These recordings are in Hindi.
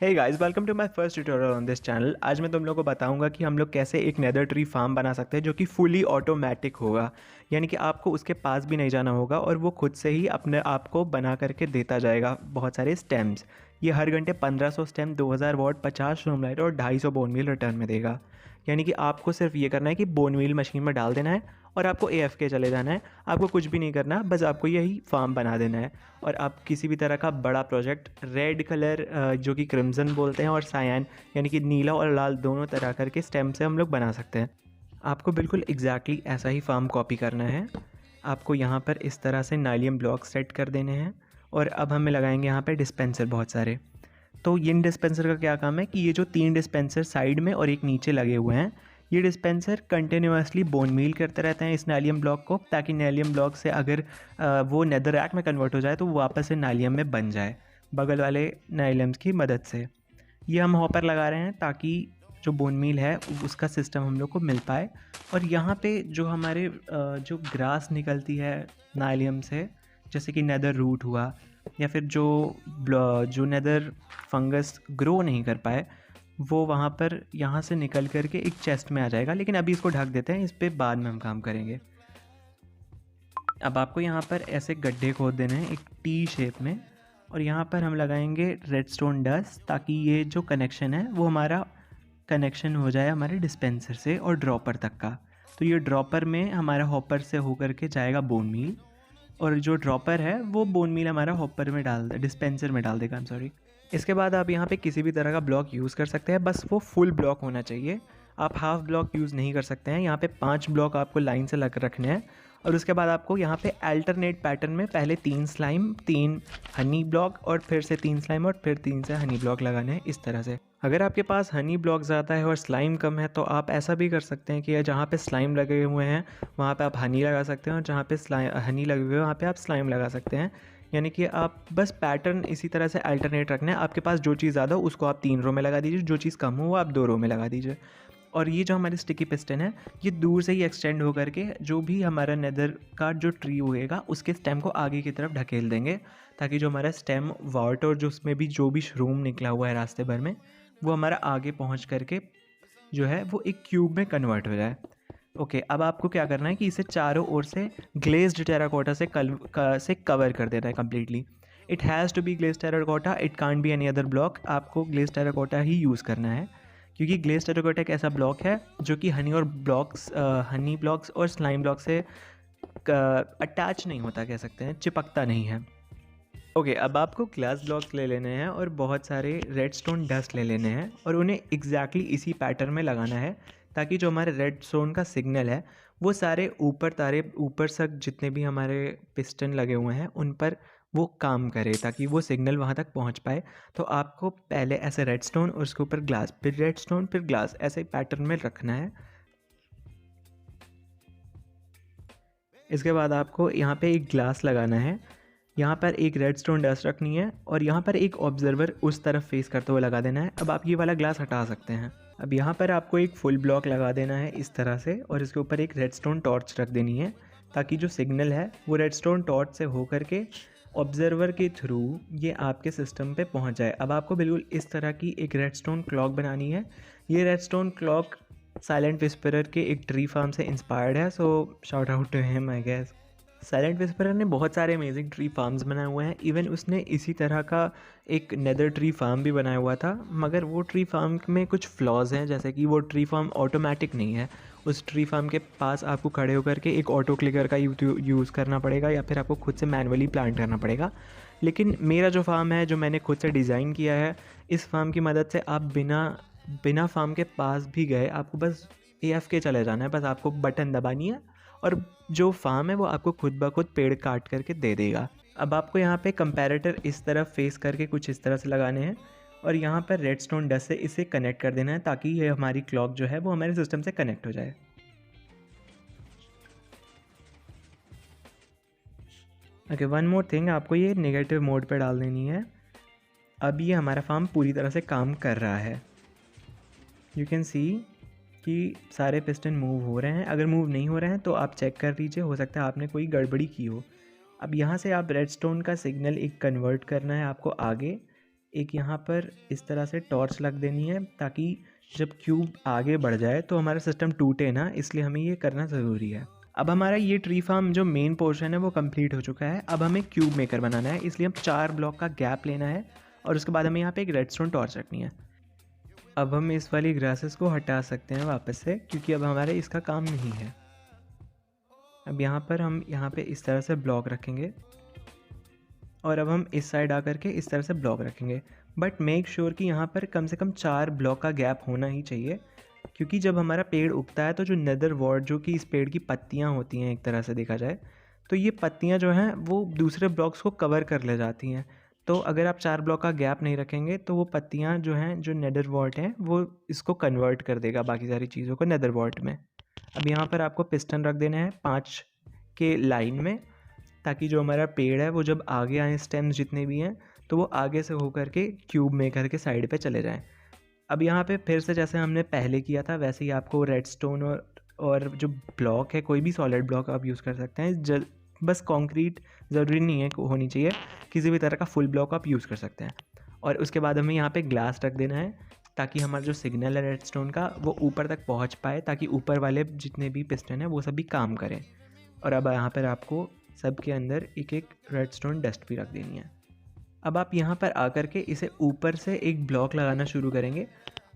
Hey guys, welcome to my first tutorial on this channel. आज मैं तुम लोगों को बताऊंगा कि हम लोग कैसे एक नेदर ट्री फार्म बना सकते हैं जो कि फुली ऑटोमेटिक होगा। यानी कि आपको उसके पास भी नहीं जाना होगा और वो खुद से ही अपने आप को बना करके देता जाएगा बहुत सारे स्टेम्स। ये हर घंटे 1500 स्टेम, 2000 वॉट, 50 रूम लाइट और 250 बोन मील रिटर्न में देगा। यानी कि आपको सिर्फ ये करना है कि बोन मील मशीन में डाल देना है और आपको AFK चले जाना है। आपको कुछ भी नहीं करना, बस आपको यही फार्म बना देना है। और आप किसी भी तरह का बड़ा प्रोजेक्ट रेड कलर जो कि क्रिम्जन बोलते हैं और सायन यानी कि नीला और लाल दोनों तरह करके स्टेम से हम लोग बना सकते हैं। आपको बिल्कुल एग्जैक्टली ऐसा ही फार्म कॉपी करना है। आपको यहाँ पर इस तरह से नाइलियम ब्लॉक सेट कर देने हैं और अब हमें लगाएंगे यहाँ पे डिस्पेंसर बहुत सारे। तो इन डिस्पेंसर का क्या काम है कि ये जो 3 डिस्पेंसर साइड में और एक नीचे लगे हुए हैं, ये डिस्पेंसर कंटिन्यूसली बोन मील करते रहते हैं इस नाइलियम ब्लॉक को, ताकि नाइलियम ब्लॉक से अगर वो नेदरराक में कन्वर्ट हो जाए तो वो वापस से नाइलियम में बन जाए बगल वाले नाइलियम्स की मदद से। ये हम हॉपर लगा रहे हैं ताकि जो बोन मील है उसका सिस्टम हम लोग को मिल पाए। और यहाँ पे जो हमारे जो ग्रास निकलती है नाइलियम से, जैसे कि नेदर रूट हुआ या फिर जो नेदर फंगस ग्रो नहीं कर पाए, वो वहाँ पर यहाँ से निकल करके एक चेस्ट में आ जाएगा। लेकिन अभी इसको ढक देते हैं, इस पर बाद में हम काम करेंगे। अब आपको यहाँ पर ऐसे गड्ढे खोद देने हैं एक टी शेप में और यहाँ पर हम लगाएंगे रेडस्टोन डस्ट, ताकि ये जो कनेक्शन है वो हमारा कनेक्शन हो जाए हमारे डिस्पेंसर से और ड्रॉपर तक का। तो ये ड्रॉपर में हमारा हॉपर से होकर के जाएगा बोन मील, और जो ड्रॉपर है वो बोन मील हमारा हॉपर में डिस्पेंसर में डाल देगा। I am sorry. इसके बाद आप यहाँ पे किसी भी तरह का ब्लॉक यूज़ कर सकते हैं, बस वो फुल ब्लॉक होना चाहिए। आप हाफ ब्लॉक यूज़ नहीं कर सकते हैं। यहाँ पे 5 ब्लॉक आपको लाइन से लग रखने हैं और उसके बाद आपको यहाँ पे अल्टरनेट पैटर्न में पहले 3 स्लाइम, 3 हनी ब्लॉक और फिर से 3 स्लाइम और फिर 3 से हनी ब्लॉक लगाने हैं इस तरह से। अगर आपके पास हनी ब्लॉक ज़्यादा है और स्लाइम कम है तो आप ऐसा भी कर सकते हैं कि जहाँ पे स्लाइम लगे हुए हैं वहाँ पे आप हनी लगा सकते हैं और जहाँ पे हनी लगे हुए हैं वहाँ पे आप स्लाइम लगा सकते हैं। यानी कि आप बस पैटर्न इसी तरह से अल्टरनेट रखना है। आपके पास जो चीज़ ज़्यादा हो उसको आप 3 रो में लगा दीजिए, जो चीज़ कम हो वो आप 2 रो में लगा दीजिए। और ये जो हमारी स्टिकी पिस्टन है ये दूर से ही एक्सटेंड होकर के जो भी हमारा नेदर का जो ट्री होएगा उसके स्टेम को आगे की तरफ ढकेल देंगे, ताकि जो हमारा स्टेम वार्ट और जो उसमें भी जो भी श्रूम निकला हुआ है रास्ते भर में वो हमारा आगे पहुंच करके जो है वो एक क्यूब में कन्वर्ट हो जाए। ओके, अब आपको क्या करना है कि इसे चारों ओर से ग्लेज्ड टेराकोटा से कवर कर देना है completely. It has to be glazed terracotta, it can't be any other block. आपको ग्लेज्ड टेराकोटा ही यूज़ करना है क्योंकि ग्लेज्ड टेराकोटा एक ऐसा ब्लॉक है जो कि हनी ब्लॉक्स और स्लाइम ब्लॉक से अटैच नहीं होता, कह सकते हैं चिपकता नहीं है। ओके, अब आपको ग्लास ब्लॉक्स ले लेने हैं और बहुत सारे रेडस्टोन डस्ट ले लेने हैं और उन्हें एग्जैक्टली इसी पैटर्न में लगाना है, ताकि जो हमारे रेडस्टोन का सिग्नल है वो सारे ऊपर तक जितने भी हमारे पिस्टन लगे हुए हैं उन पर वो काम करे, ताकि वो सिग्नल वहाँ तक पहुँच पाए। तो आपको पहले ऐसे रेडस्टोन और उसके ऊपर ग्लास, फिर रेडस्टोन फिर ग्लास, ऐसे पैटर्न में रखना है। इसके बाद आपको यहाँ पे एक ग्लास लगाना है, यहाँ पर एक रेडस्टोन डस्ट रखनी है और यहाँ पर एक ऑब्जर्वर उस तरफ फेस करते हुए लगा देना है। अब आप ये वाला ग्लास हटा सकते हैं। अब यहाँ पर आपको एक फुल ब्लॉक लगा देना है इस तरह से और इसके ऊपर एक रेडस्टोन टॉर्च रख देनी है, ताकि जो सिग्नल है वो रेडस्टोन टॉर्च से हो करके ऑब्जर्वर के थ्रू ये आपके सिस्टम पे पहुँच जाए। अब आपको बिल्कुल इस तरह की एक रेडस्टोन क्लॉक बनानी है। ये रेडस्टोन क्लॉक साइलेंट विस्परर के एक ट्री फार्म से इंस्पायर्ड है, so shout out to him I guess. Silent whisperer ने बहुत सारे अमेजिंग ट्री फार्म्स बनाए हुए हैं। इवन उसने इसी तरह का एक नेदर ट्री फार्म भी बनाया हुआ था, मगर वो ट्री फार्म में कुछ फ्लॉज हैं, जैसे कि वो ट्री फार्म ऑटोमेटिक नहीं है। उस ट्री फार्म के पास आपको खड़े होकर के एक ऑटो क्लिकर का यूज़ करना पड़ेगा या फिर आपको खुद से मैनुअली प्लांट करना पड़ेगा। लेकिन मेरा जो फार्म है जो मैंने खुद से डिज़ाइन किया है, इस फार्म की मदद से आप बिना फार्म के पास भी गए आपको बस AFK चले जाना है। बस आपको बटन दबानी है और जो फार्म है वो आपको खुद ब खुद पेड़ काट करके दे देगा। अब आपको यहाँ पे कंपैरेटर इस तरफ फेस करके कुछ इस तरह से लगाने हैं और यहाँ पर रेडस्टोन डस्ट से इसे कनेक्ट कर देना है, ताकि ये हमारी क्लॉक जो है वो हमारे सिस्टम से कनेक्ट हो जाए। ओके, वन मोर थिंग, आपको ये नेगेटिव मोड पे डाल देनी है। अब ये हमारा फार्म पूरी तरह से काम कर रहा है। यू कैन सी कि सारे पिस्टन मूव हो रहे हैं। अगर मूव नहीं हो रहे हैं तो आप चेक कर लीजिए, हो सकता है आपने कोई गड़बड़ी की हो। अब यहाँ से आप रेडस्टोन का सिग्नल एक कन्वर्ट करना है आपको आगे, एक यहाँ पर इस तरह से टॉर्च लग देनी है ताकि जब क्यूब आगे बढ़ जाए तो हमारा सिस्टम टूटे ना, इसलिए हमें ये करना ज़रूरी है। अब हमारा ये ट्री फार्म जो मेन पोर्शन है वो कंप्लीट हो चुका है। अब हमें क्यूब मेकर बनाना है, इसलिए हम 4 ब्लॉक का गैप लेना है और उसके बाद हमें यहाँ पे एक रेडस्टोन टॉर्च रखनी है। अब हम इस वाली ग्रासेस को हटा सकते हैं वापस से, क्योंकि अब हमारे इसका काम नहीं है। अब यहाँ पर हम यहाँ पे इस तरह से ब्लॉक रखेंगे और अब हम इस साइड आकर के इस तरह से ब्लॉक रखेंगे, बट मेक श्योर कि यहाँ पर कम से कम 4 ब्लॉक का गैप होना ही चाहिए, क्योंकि जब हमारा पेड़ उगता है तो जो नेदर वॉर्ड, जो कि इस पेड़ की पत्तियाँ होती हैं एक तरह से देखा जाए, तो ये पत्तियाँ जो हैं वो दूसरे ब्लॉक्स को कवर कर ले जाती हैं। तो अगर आप 4 ब्लॉक का गैप नहीं रखेंगे तो वो पत्तियाँ जो हैं, जो नेदर वॉर्ड हैं, वो इसको कन्वर्ट कर देगा बाकी सारी चीज़ों को नेदर वॉर्ड में। अब यहाँ पर आपको पिस्टन रख देना है 5 के लाइन में, ताकि जो हमारा पेड़ है वो जब आगे आए, स्टेम्स जितने भी हैं, तो वो आगे से होकर के क्यूब मेकर के साइड पे चले जाएं। अब यहाँ पे फिर से जैसे हमने पहले किया था वैसे ही आपको रेडस्टोन और जो ब्लॉक है, कोई भी सॉलिड ब्लॉक आप यूज़ कर सकते हैं। बस कंक्रीट ज़रूरी नहीं है होनी चाहिए, किसी भी तरह का फुल ब्लॉक आप यूज़ कर सकते हैं। और उसके बाद हमें यहाँ पे ग्लास रख देना है ताकि हमारा जो सिग्नल है रेडस्टोन का वो ऊपर तक पहुँच पाए, ताकि ऊपर वाले जितने भी पिस्टन हैं वो सभी काम करें। और अब यहाँ पर आपको सबके अंदर एक एक रेडस्टोन डस्ट भी रख देनी है। अब आप यहाँ पर आकर के इसे ऊपर से एक ब्लॉक लगाना शुरू करेंगे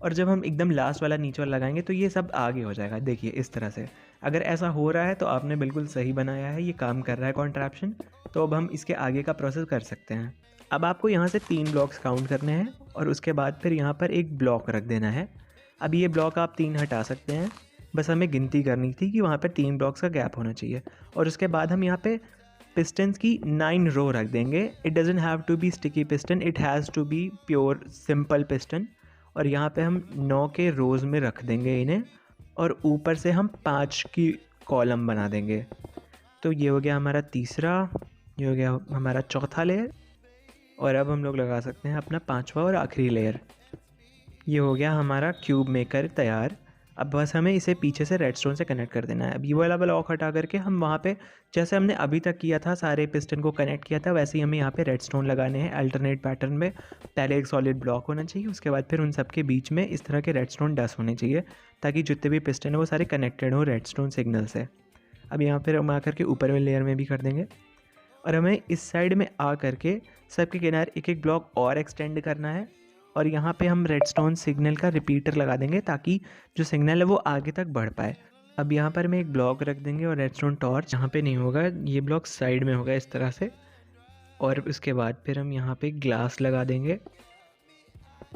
और जब हम एकदम लास्ट वाला नीचे वाला लगाएंगे तो ये सब आगे हो जाएगा। देखिए इस तरह से, अगर ऐसा हो रहा है तो आपने बिल्कुल सही बनाया है, ये काम कर रहा है कॉन्ट्रैप्शन। तो अब हम इसके आगे का प्रोसेस कर सकते हैं। अब आपको यहाँ से 3 ब्लॉक्स काउंट करने हैं और उसके बाद फिर यहाँ पर एक ब्लॉक रख देना है। अब ये ब्लॉक आप 3 हटा सकते हैं, बस हमें गिनती करनी थी कि वहाँ पर 3 ब्लॉक्स का गैप होना चाहिए। और उसके बाद हम यहाँ पे पिस्टन्स की 9 रो रख देंगे। It doesn't have to be sticky piston, it has to be pure simple piston. और यहाँ पे हम 9 के रोज़ में रख देंगे इन्हें, और ऊपर से हम 5 की कॉलम बना देंगे। तो ये हो गया हमारा तीसरा, ये हो गया हमारा चौथा लेयर, और अब हम लोग लगा सकते हैं अपना 5वां और आखिरी लेयर। ये हो गया हमारा क्यूब मेकर तैयार। अब बस हमें इसे पीछे से रेडस्टोन से कनेक्ट कर देना है। अब ये वाला ब्लॉक हटा करके हम वहाँ पे, जैसे हमने अभी तक किया था, सारे पिस्टन को कनेक्ट किया था, वैसे ही हमें यहाँ पे रेडस्टोन लगाने हैं अल्टरनेट पैटर्न में। पहले एक सॉलिड ब्लॉक होना चाहिए, उसके बाद फिर उन सब के बीच में इस तरह के रेडस्टोन डस्ट होने चाहिए, ताकि जितने भी पिस्टन हैं वो सारे कनेक्टेड हो रेडस्टोन सिग्नल से। अब यहाँ पर हम आकर के ऊपर में लेयर में भी कर देंगे, और हमें इस साइड में आ करके सबके किनारे एक एक ब्लॉक और एक्सटेंड करना है। और यहाँ पे हम रेडस्टोन सिग्नल का रिपीटर लगा देंगे ताकि जो सिग्नल है वो आगे तक बढ़ पाए। अब यहाँ पर मैं एक ब्लॉक रख देंगे और रेडस्टोन टॉर्च यहाँ पे नहीं होगा, ये ब्लॉक साइड में होगा इस तरह से। और उसके बाद फिर हम यहाँ पे ग्लास लगा देंगे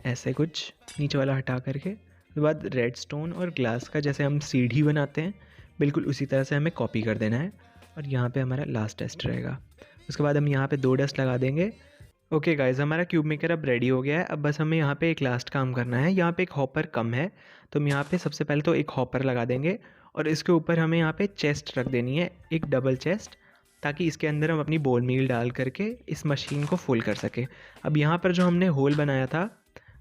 ऐसे कुछ नीचे वाला हटा करके। उसके बाद रेडस्टोन और ग्लास का जैसे हम सीढ़ी बनाते हैं बिल्कुल उसी तरह से हमें कॉपी कर देना है। और यहाँ पे हमारा लास्ट टेस्ट रहेगा। उसके बाद हम यहाँ पे 2 डस्ट लगा देंगे। ओके गाइज, हमारा क्यूब मेकर अब रेडी हो गया है। अब बस हमें यहाँ पे एक लास्ट काम करना है। यहाँ पे एक हॉपर कम है, तो हम यहाँ पे सबसे पहले तो एक हॉपर लगा देंगे, और इसके ऊपर हमें यहाँ पे चेस्ट रख देनी है, एक डबल चेस्ट, ताकि इसके अंदर हम अपनी बोल मील डाल करके इस मशीन को फुल कर सके। अब यहाँ पर जो हमने होल बनाया था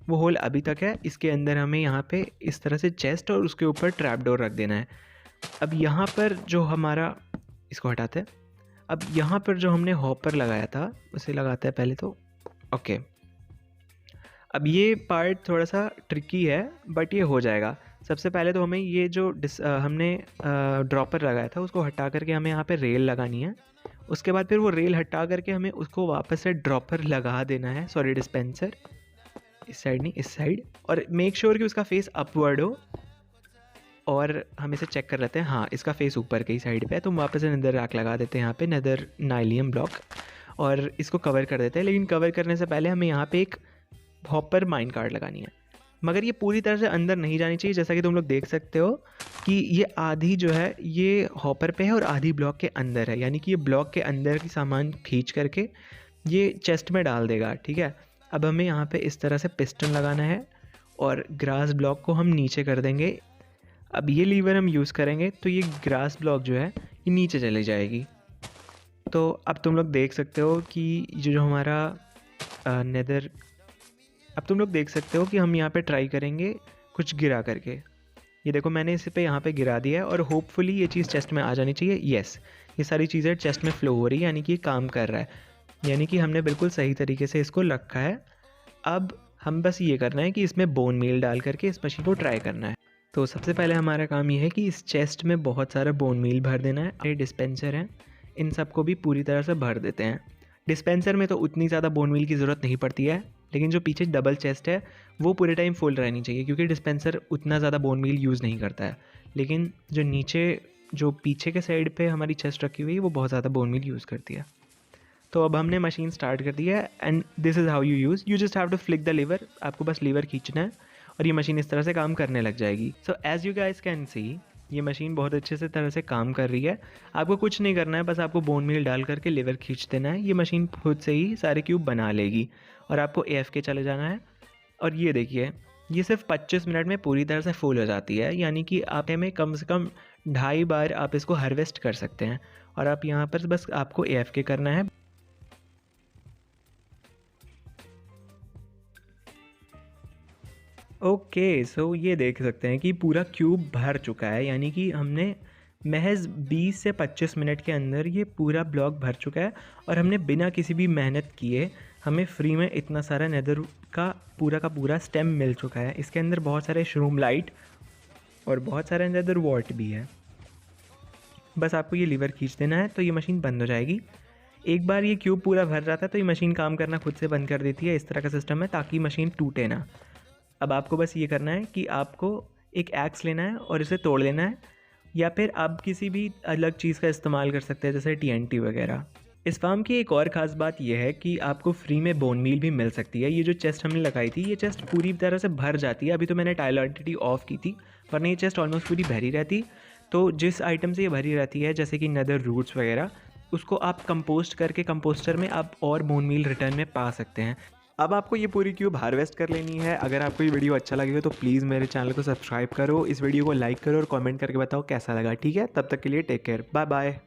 वो होल अभी तक है, इसके अंदर हमें यहाँ पे इस तरह से चेस्ट और उसके ऊपर ट्रैप डोर रख देना है। अब यहाँ पर जो हमारा, इसको हटाते हैं, अब यहाँ पर जो हमने हॉपर लगाया था उसे लगाते हैं पहले तो। ओके, अब ये पार्ट थोड़ा सा ट्रिकी है बट ये हो जाएगा। सबसे पहले तो हमें ये जो हमने ड्रॉपर लगाया था उसको हटा करके हमें यहाँ पे रेल लगानी है। उसके बाद फिर वो रेल हटा करके हमें उसको वापस से ड्रॉपर लगा देना है, सॉरी डिस्पेंसर, इस साइड नहीं इस साइड, और मेक श्योर कि उसका फेस अपवर्ड हो। और हम इसे चेक कर लेते हैं, हाँ इसका फेस ऊपर की साइड पे है, तो हम वापस से नेदर रैक लगा देते हैं यहाँ पे, नेदर नाइलियम ब्लॉक, और इसको कवर कर देते हैं। लेकिन कवर करने से पहले हमें यहाँ पे एक हॉपर माइन कार्ड लगानी है, मगर ये पूरी तरह से अंदर नहीं जानी चाहिए। जैसा कि तुम लोग देख सकते हो कि ये आधी जो है ये हॉपर पे है और आधी ब्लॉक के अंदर है, यानी कि ये ब्लॉक के अंदर की सामान खींच करके ये चेस्ट में डाल देगा। ठीक है, अब हमें यहाँ पे इस तरह से पिस्टन लगाना है और ग्रास ब्लॉक को हम नीचे कर देंगे। अब ये लीवर हम यूज़ करेंगे तो ये ग्रास ब्लॉक जो है ये नीचे चली जाएगी। तो अब तुम लोग देख सकते हो कि जो हमारा नेदर, अब तुम लोग देख सकते हो कि हम यहाँ पे ट्राई करेंगे कुछ गिरा करके। ये देखो मैंने इसे पे यहाँ पे गिरा दिया है और होपफुली ये चीज़ चेस्ट में आ जानी चाहिए। येस, ये सारी चीज़ें चेस्ट में फ्लो हो रही है, यानी कि ये काम कर रहा है, यानी कि हमने बिल्कुल सही तरीके से इसको रखा है। अब हम बस ये करना है कि इसमें बोन मील डाल करके इस मशीन को ट्राई करना है। तो सबसे पहले हमारा काम ये है कि इस चेस्ट में बहुत सारा बोन मील भर देना है। ये डिस्पेंसर है, इन सबको भी पूरी तरह से भर देते हैं। डिस्पेंसर में तो उतनी ज़्यादा बोन मील की ज़रूरत नहीं पड़ती है, लेकिन जो पीछे डबल चेस्ट है वो पूरे टाइम फुल रहनी चाहिए, क्योंकि डिस्पेंसर उतना ज़्यादा बोन मील यूज़ नहीं करता है। लेकिन जो नीचे जो पीछे के साइड पे हमारी चेस्ट रखी हुई है वो बहुत ज़्यादा बोन मील यूज़ करती है। तो अब हमने मशीन स्टार्ट कर दी है and this is how you just have to flick the lever. आपको बस लीवर खींचना है और ये मशीन इस तरह से काम करने लग जाएगी। So as you guys can see, ये मशीन बहुत अच्छे से तरह से काम कर रही है। आपको कुछ नहीं करना है, बस आपको बोन मील डाल करके लीवर खींच देना है। ये मशीन खुद से ही सारे क्यूब बना लेगी और आपको AFK चले जाना है। और ये देखिए, ये सिर्फ 25 मिनट में पूरी तरह से फुल हो जाती है, यानी कि आप में कम से कम 2.5 बार आप इसको हार्वेस्ट कर सकते हैं। और आप यहाँ पर बस आपको AFK करना है। ओके, सो ये देख सकते हैं कि पूरा क्यूब भर चुका है, यानी कि हमने महज 20 से 25 मिनट के अंदर ये पूरा ब्लॉक भर चुका है। और हमने बिना किसी भी मेहनत किए हमें फ्री में इतना सारा नेदर का पूरा स्टेम मिल चुका है। इसके अंदर बहुत सारे श्रूम लाइट और बहुत सारे नेदर वॉट भी है। बस आपको ये लीवर खींच देना है तो ये मशीन बंद हो जाएगी। एक बार ये क्यूब पूरा भर जाता है तो ये मशीन काम करना खुद से बंद कर देती है। इस तरह का सिस्टम है ताकि मशीन टूटे ना। अब आपको बस ये करना है कि आपको एक एक्स लेना है और इसे तोड़ लेना है, या फिर आप किसी भी अलग चीज़ का इस्तेमाल कर सकते हैं जैसे TNT वगैरह। इस फार्म की एक और ख़ास बात यह है कि आपको फ्री में बोन मील भी मिल सकती है। ये जो चेस्ट हमने लगाई थी, ये चेस्ट पूरी तरह से भर जाती है। अभी तो मैंने टाइलॉन्टिटी ऑफ की थी, वरना ये चेस्ट ऑलमोस्ट पूरी भरी रहती। तो जिस आइटम से ये भरी रहती है, जैसे कि नेदर रूट्स वगैरह, उसको आप कंपोस्ट करके कंपोस्टर में आप और बोन मील रिटर्न में पा सकते हैं। अब आपको ये पूरी क्यूब हार्वेस्ट कर लेनी है। अगर आपको ये वीडियो अच्छा लगे तो प्लीज़ मेरे चैनल को सब्सक्राइब करो, इस वीडियो को लाइक करो और कमेंट करके बताओ कैसा लगा। ठीक है, तब तक के लिए टेक केयर, बाय बाय।